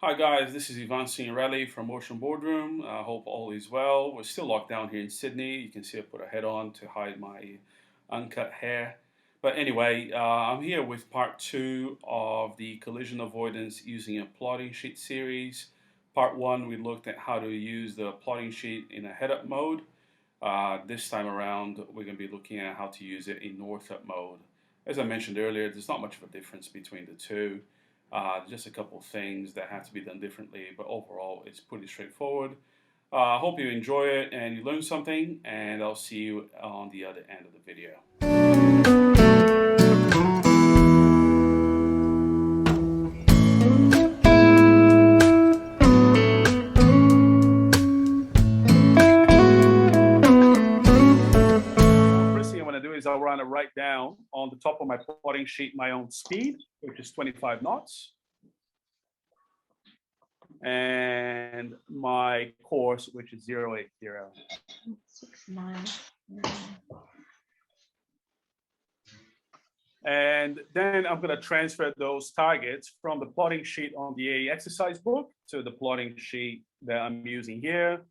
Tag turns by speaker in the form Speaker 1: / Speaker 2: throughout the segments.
Speaker 1: Hi guys, this is Ivan Signorelli from Ocean Boardroom. I hope all is well. We're still locked down here in Sydney. You can see I put a head on to hide my uncut hair. But anyway, I'm here with part two of the collision avoidance using a plotting sheet series. Part one, we looked at how to use the plotting sheet in a head-up mode. This time around, we're going to be looking at how to use it in north-up mode. As I mentioned earlier, there's not much of a difference between the two. Just a couple of things that have to be done differently, but overall, it's pretty straightforward. I hope you enjoy it and you learn something, and I'll see you on the other end of the video. First thing I'm going to do is I'll want to write down on the top of my plotting sheet my own speed, which is 25 knots, and my course, which is 080.
Speaker 2: 6 miles.
Speaker 1: And then I'm going to transfer those targets from the plotting sheet on the AE exercise book to the plotting sheet that I'm using here.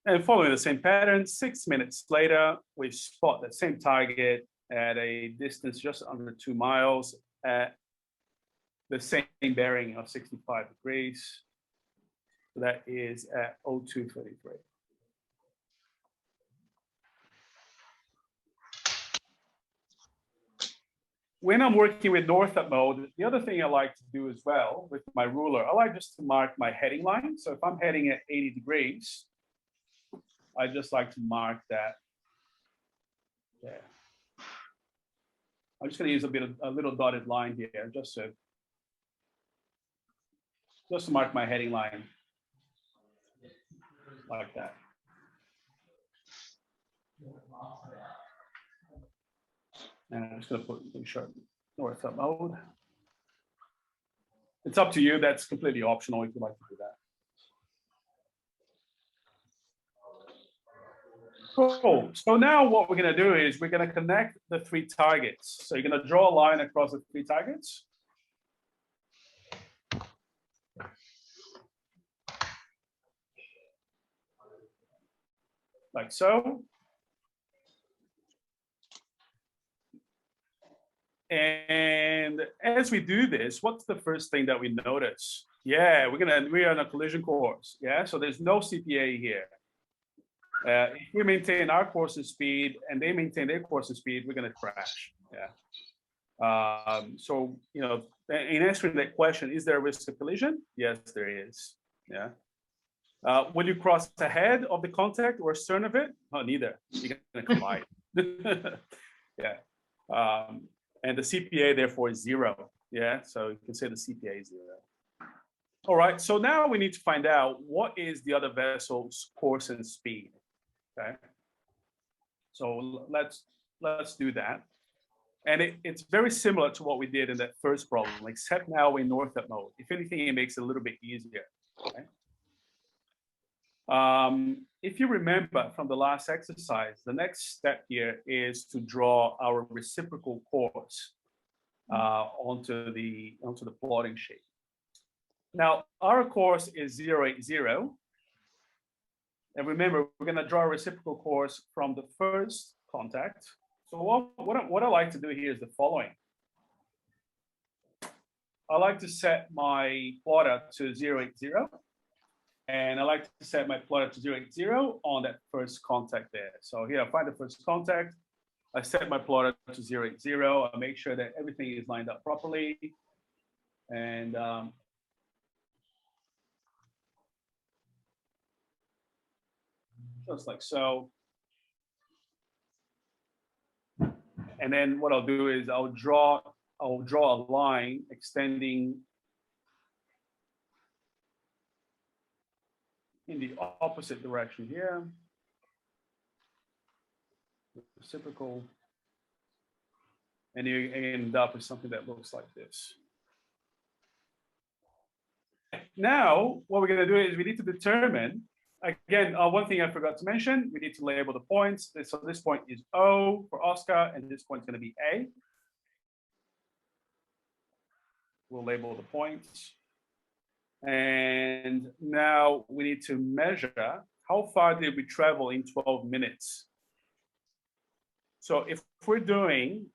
Speaker 1: And following the same pattern, 6 minutes later, we spot the same target at a distance just under 2 miles at the same bearing of 65 degrees. So that is at 0233. When I'm working with north-up mode, the other thing I like to do as well with my ruler, I like just to mark my heading line. So if I'm heading at 80 degrees, I just like to mark that there. I'm just going to use a little dotted line here, just to mark my heading line, like that. And I'm just going to make sure north-up mode. It's up to you. That's completely optional if you like to do that. Cool. So now what we're going to do is we're going to connect the 3 targets. So you're going to draw a line across the 3 targets. Like so. And as we do this, what's the first thing that we notice? Yeah, we're on a collision course. Yeah, so there's no CPA here. If we maintain our course and speed and they maintain their course and speed, we're going to crash. Yeah. So, in answering that question, is there a risk of collision? Yes, there is. Yeah. Will you cross ahead of the contact or stern of it? Oh, neither. You're going to collide. Yeah. And the CPA therefore is 0. Yeah. So you can say the CPA is 0. All right. So now we need to find out what is the other vessel's course and speed. Okay. So let's do that. And it's very similar to what we did in that first problem, except now in north-up mode. If anything, it makes it a little bit easier. Okay? If you remember from the last exercise, the next step here is to draw our reciprocal course onto the plotting sheet. Now, our course is 080. And remember, we're going to draw a reciprocal course from the first contact. So what I like to do here is the following. I like to set my plotter to 080. And I like to set my plotter to 080 on that first contact there. So here I find the first contact. I set my plotter to 080. I make sure that everything is lined up properly. And just like so. And then what I'll do is I'll draw a line extending in the opposite direction here. Reciprocal. And you end up with something that looks like this. Now, what we're going to do is we need to determine, again, one thing I forgot to mention, we need to label the points. So this point is O for Oscar, and this point is going to be A. We'll label the points. And now we need to measure how far did we travel in 12 minutes. So if we're doing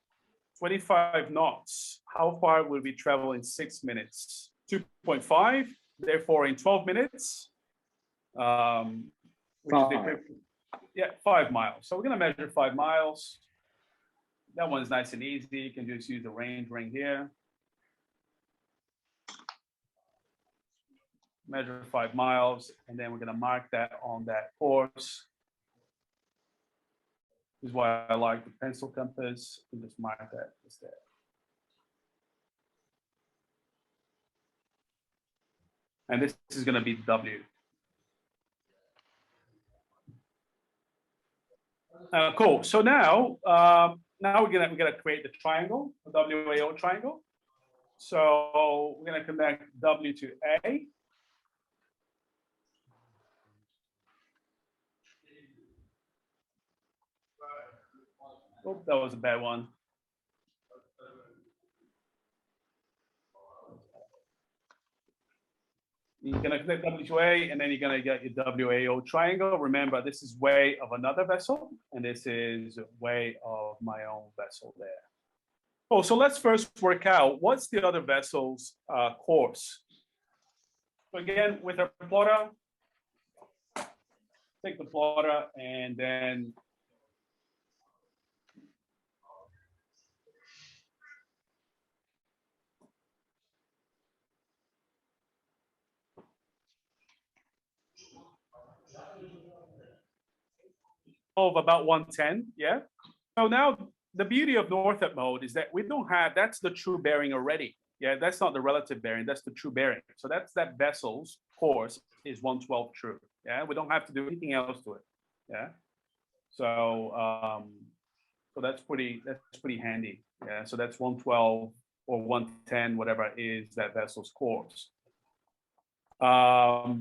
Speaker 1: 25 knots, how far will we travel in 6 minutes? 2.5, therefore in 12 minutes, which is the equivalent, yeah, 5 miles. So we're gonna measure 5 miles. That one's nice and easy. You can just use the range ring here. Measure 5 miles, and then we're gonna mark that on that course. This is why I like the pencil compass. You can just mark that instead. And this is gonna be W. Cool. So now, we're gonna create the triangle, the WAO triangle. So we're gonna connect W to A. Oh, that was a bad one. You're gonna connect W to A, and then you're gonna get your WAO triangle. Remember, this is way of another vessel, and this is way of my own vessel there. Oh, so let's first work out what's the other vessel's course. So again, with our plotter, take the plotter and then of about 110, yeah? So now the beauty of north-up mode is that we don't have, that's the true bearing already. Yeah, that's not the relative bearing, that's the true bearing. So that's that vessel's course is 112 true. Yeah, we don't have to do anything else to it. Yeah. So so that's pretty handy. Yeah. So that's 112 or 110, whatever is that vessel's course. Now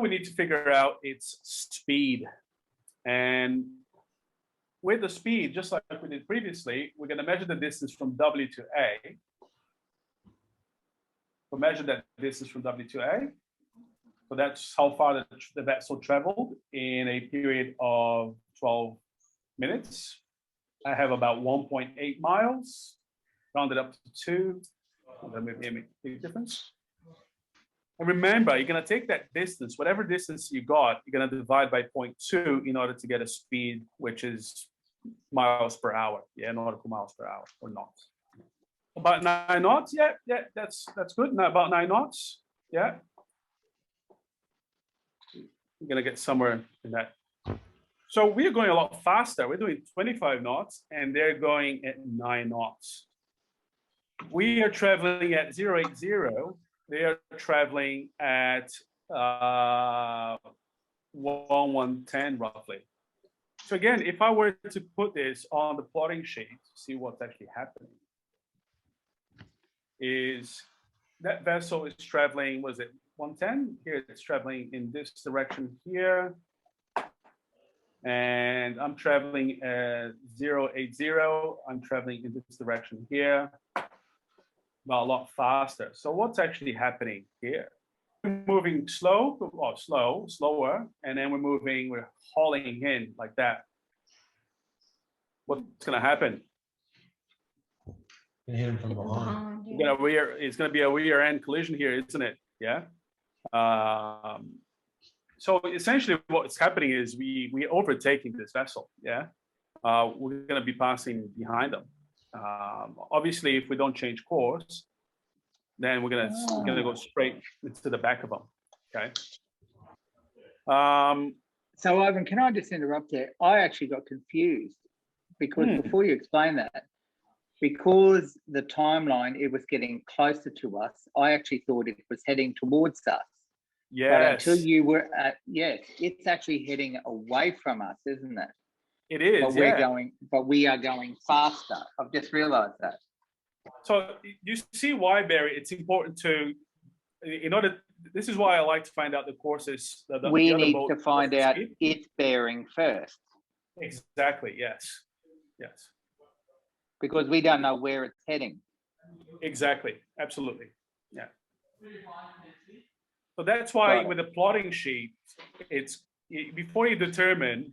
Speaker 1: we need to figure out its speed. And with the speed, just like we did previously, we're going to measure the distance from W to A. We'll measure that distance from W to A. So that's how far the vessel traveled in a period of 12 minutes. I have about 1.8 miles, rounded up to 2. That may make a big difference. And remember, you're going to take that distance, whatever distance you got, you're going to divide by 0.2 in order to get a speed, which is miles per hour. Yeah, nautical miles per hour or knots. About 9 knots. Yeah, that's good. Now about 9 knots. Yeah. You're going to get somewhere in that. So we're going a lot faster. We're doing 25 knots and they're going at 9 knots. We are traveling at 080. They are traveling at 1110 roughly. So again, if I were to put this on the plotting sheet, see what's actually happening, is that vessel is traveling, was it 110? Here it's traveling in this direction here. And I'm traveling at 080. I'm traveling in this direction here. Well, a lot faster. So what's actually happening here? We're moving slower, and then we're hauling in like that. What's going to happen?
Speaker 3: You hit him from behind.
Speaker 1: It's going to be a rear end collision here, isn't it? Yeah. So essentially, what's happening is we're overtaking this vessel. Yeah. We're going to be passing behind them. Obviously, if we don't change course, then we're gonna go straight into the back of them. Okay.
Speaker 4: So Ivan, can I just interrupt there? I actually got confused because before you explain that, because the timeline, it was getting closer to us, I actually thought it was heading towards us.
Speaker 1: Yes.
Speaker 4: But until you were at, yes, it's actually heading away from us, isn't it?
Speaker 1: It is.
Speaker 4: But we are going faster. I've just realized that. So
Speaker 1: you see why, Barry, it's important to, this is why I like to find out the courses.
Speaker 4: We need to find out its bearing first.
Speaker 1: Exactly, yes. Yes.
Speaker 4: Because we don't know where it's heading.
Speaker 1: Exactly, absolutely, yeah. So that's why
Speaker 4: Got it.
Speaker 1: with a plotting sheet, it's before you determine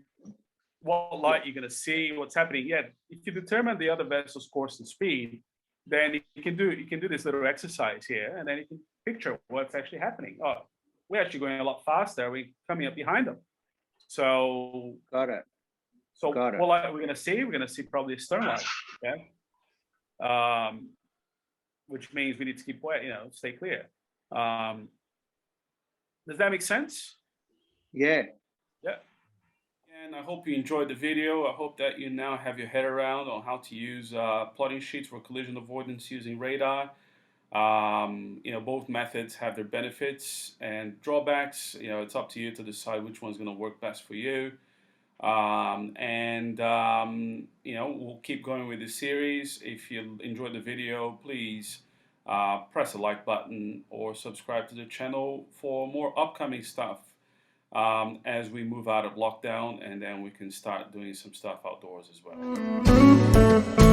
Speaker 1: what light you're going to see, what's happening. Yeah, if you determine the other vessel's course and speed, then you can do this little exercise here, and then you can picture what's actually happening. Oh, we're actually going a lot faster. We're coming up behind them. So,
Speaker 4: Got it.
Speaker 1: so
Speaker 4: Got it.
Speaker 1: what light are we going to see? We're going to see probably a stern light. Yeah. Which means we need to keep away, stay clear. Does that make sense?
Speaker 4: Yeah.
Speaker 1: Yeah. And I hope you enjoyed the video. I hope that you now have your head around on how to use plotting sheets for collision avoidance using radar. Both methods have their benefits and drawbacks. It's up to you to decide which one's going to work best for you. We'll keep going with this series. If you enjoyed the video, please press the like button or subscribe to the channel for more upcoming stuff as we move out of lockdown, and then we can start doing some stuff outdoors as well.